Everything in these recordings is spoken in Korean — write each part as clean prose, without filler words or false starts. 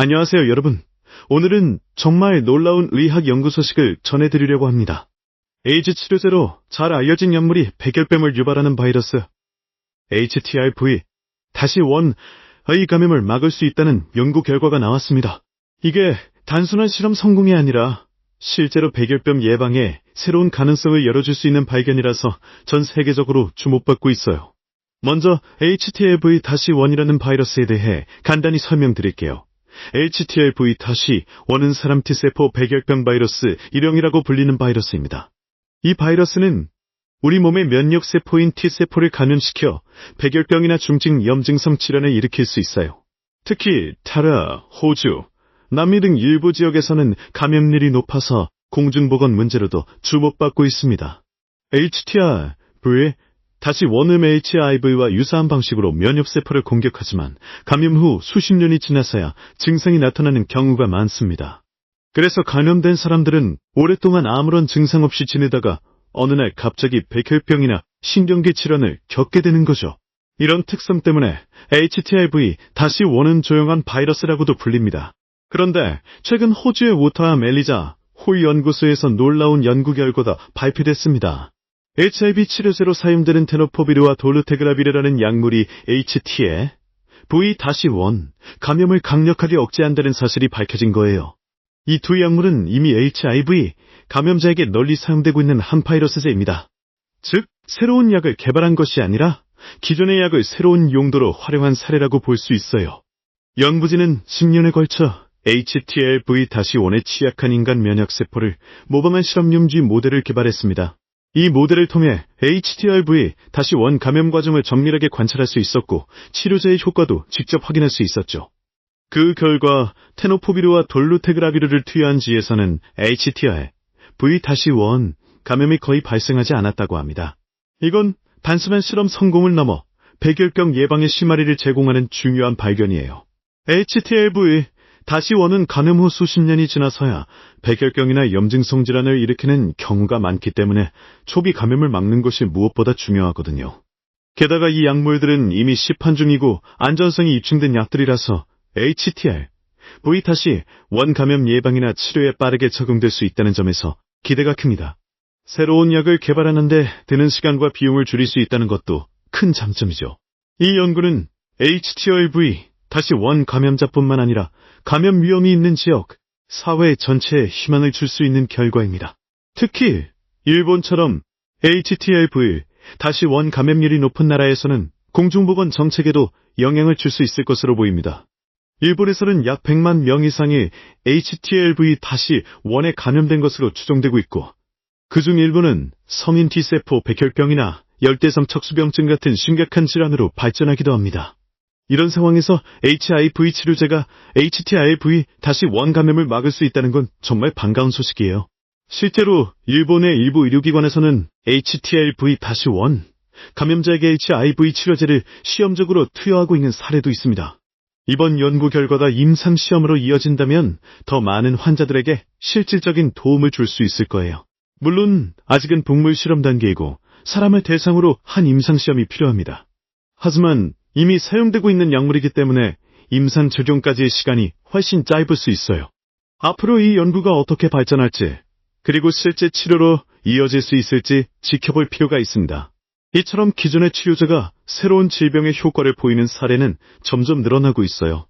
안녕하세요, 여러분. 오늘은 정말 놀라운 의학 연구 소식을 전해드리려고 합니다. 에이즈 치료제로 잘 알려진 약물이 백열병을 유발하는 바이러스 HTRV-1의 감염을 막을 수 있다는 연구 결과가 나왔습니다. 이게 단순한 실험 성공이 아니라 실제로 백열병 예방에 새로운 가능성을 열어줄 수 있는 발견이라서 전 세계적으로 주목받고 있어요. 먼저 HTLV-1이라는 바이러스에 대해 간단히 설명드릴게요. HTLV-1은 사람 T세포 백열병 바이러스 일형이라고 불리는 바이러스입니다. 이 바이러스는 우리 몸의 면역세포인 T세포를 감염시켜 백열병이나 중증 염증성 질환을 일으킬 수 있어요. 특히 타라, 호주, 남미 등 일부 지역에서는 감염률이 높아서 공중보건 문제로도 주목받고 있습니다. HTRV-1은 HIV와 유사한 방식으로 면역세포를 공격하지만 감염 후 수십 년이 지나서야 증상이 나타나는 경우가 많습니다. 그래서 감염된 사람들은 오랫동안 아무런 증상 없이 지내다가 어느 날 갑자기 백혈병이나 신경계 질환을 겪게 되는 거죠. 이런 특성 때문에 HTLV-1은 조용한 바이러스라고도 불립니다. 그런데 최근 호주의 워터함 엘리자 홀 연구소에서 놀라운 연구 결과가 발표됐습니다. HIV 치료제로 사용되는 테노포비르와 돌루테그라비르라는 약물이 HTLV-1 감염을 강력하게 억제한다는 사실이 밝혀진 거예요. 이 두 약물은 이미 HIV 감염자에게 널리 사용되고 있는 한파이러스제입니다. 즉, 새로운 약을 개발한 것이 아니라 기존의 약을 새로운 용도로 활용한 사례라고 볼 수 있어요. 연구진은 10년에 걸쳐 HTLV-1에 취약한 인간 면역세포를 모방한 실험용지 모델을 개발했습니다. 이 모델을 통해 HTLV-1 감염 과정을 정밀하게 관찰할 수 있었고 치료제의 효과도 직접 확인할 수 있었죠. 그 결과 테노포비르와 돌루테그라비르를 투여한 지에서는 HTLV-1 감염이 거의 발생하지 않았다고 합니다. 이건 단순한 실험 성공을 넘어 백열병 예방의 실마리를 제공하는 중요한 발견이에요. HTLV-1은 감염 후 수십 년이 지나서야 백열병이나 염증성 질환을 일으키는 경우가 많기 때문에 초기 감염을 막는 것이 무엇보다 중요하거든요. 게다가 이 약물들은 이미 시판 중이고 안전성이 입증된 약들이라서 HTLV-1 감염 예방이나 치료에 빠르게 적용될 수 있다는 점에서 기대가 큽니다. 새로운 약을 개발하는데 드는 시간과 비용을 줄일 수 있다는 것도 큰 장점이죠. 이 연구는 HTLV-1 감염자뿐만 아니라 감염 위험이 있는 지역, 사회 전체에 희망을 줄 수 있는 결과입니다. 특히 일본처럼 HTLV-1 감염률이 높은 나라에서는 공중보건 정책에도 영향을 줄 수 있을 것으로 보입니다. 일본에서는 약 100만 명 이상이 HTLV-1에 감염된 것으로 추정되고 있고, 그중 일부는 성인 T세포 백혈병이나 열대성 척수병증 같은 심각한 질환으로 발전하기도 합니다. 이런 상황에서 HIV 치료제가 HTLV-1 감염을 막을 수 있다는 건 정말 반가운 소식이에요. 실제로 일본의 일부 의료기관에서는 HTLV-1 감염자에게 HIV 치료제를 시험적으로 투여하고 있는 사례도 있습니다. 이번 연구 결과가 임상시험으로 이어진다면 더 많은 환자들에게 실질적인 도움을 줄 수 있을 거예요. 물론 아직은 동물 실험 단계이고 사람을 대상으로 한 임상시험이 필요합니다. 하지만 이미 사용되고 있는 약물이기 때문에 임상 적용까지의 시간이 훨씬 짧을 수 있어요. 앞으로 이 연구가 어떻게 발전할지, 그리고 실제 치료로 이어질 수 있을지 지켜볼 필요가 있습니다. 이처럼 기존의 치료제가 새로운 질병의 효과를 보이는 사례는 점점 늘어나고 있어요.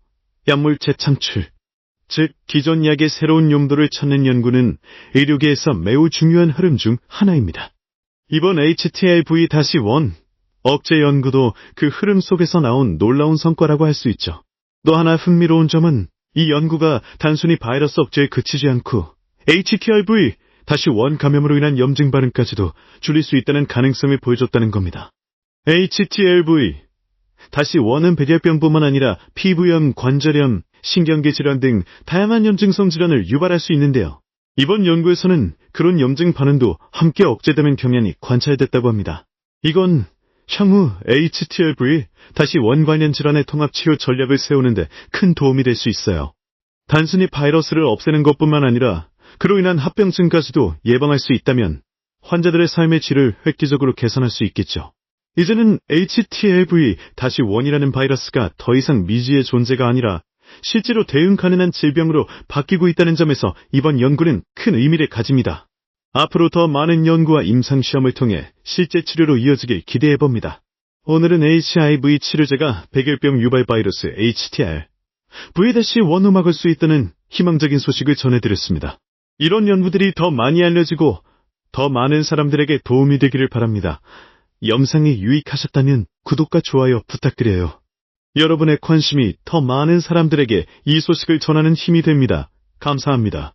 약물 재창출, 즉 기존 약의 새로운 용도를 찾는 연구는 의료계에서 매우 중요한 흐름 중 하나입니다. 이번 HTLV-1 억제 연구도 그 흐름 속에서 나온 놀라운 성과라고 할 수 있죠. 또 하나 흥미로운 점은 이 연구가 단순히 바이러스 억제에 그치지 않고 HTLV-1 감염으로 인한 염증 반응까지도 줄일 수 있다는 가능성을 보여줬다는 겁니다. HTLV-1은 백열병뿐만 아니라 피부염, 관절염, 신경계 질환 등 다양한 염증성 질환을 유발할 수 있는데요. 이번 연구에서는 그런 염증 반응도 함께 억제되는 경향이 관찰됐다고 합니다. 이건 향후 HTLV-1 관련 질환의 통합 치료 전략을 세우는데 큰 도움이 될 수 있어요. 단순히 바이러스를 없애는 것뿐만 아니라 그로 인한 합병증까지도 예방할 수 있다면 환자들의 삶의 질을 획기적으로 개선할 수 있겠죠. 이제는 HTLV-1이라는 바이러스가 더 이상 미지의 존재가 아니라 실제로 대응 가능한 질병으로 바뀌고 있다는 점에서 이번 연구는 큰 의미를 가집니다. 앞으로 더 많은 연구와 임상시험을 통해 실제 치료로 이어지길 기대해봅니다. 오늘은 HIV 치료제가 백열병 유발 바이러스 HTR, V-1을 막을 수 있다는 희망적인 소식을 전해드렸습니다. 이런 연구들이 더 많이 알려지고 더 많은 사람들에게 도움이 되기를 바랍니다. 영상이 유익하셨다면 구독과 좋아요 부탁드려요. 여러분의 관심이 더 많은 사람들에게 이 소식을 전하는 힘이 됩니다. 감사합니다.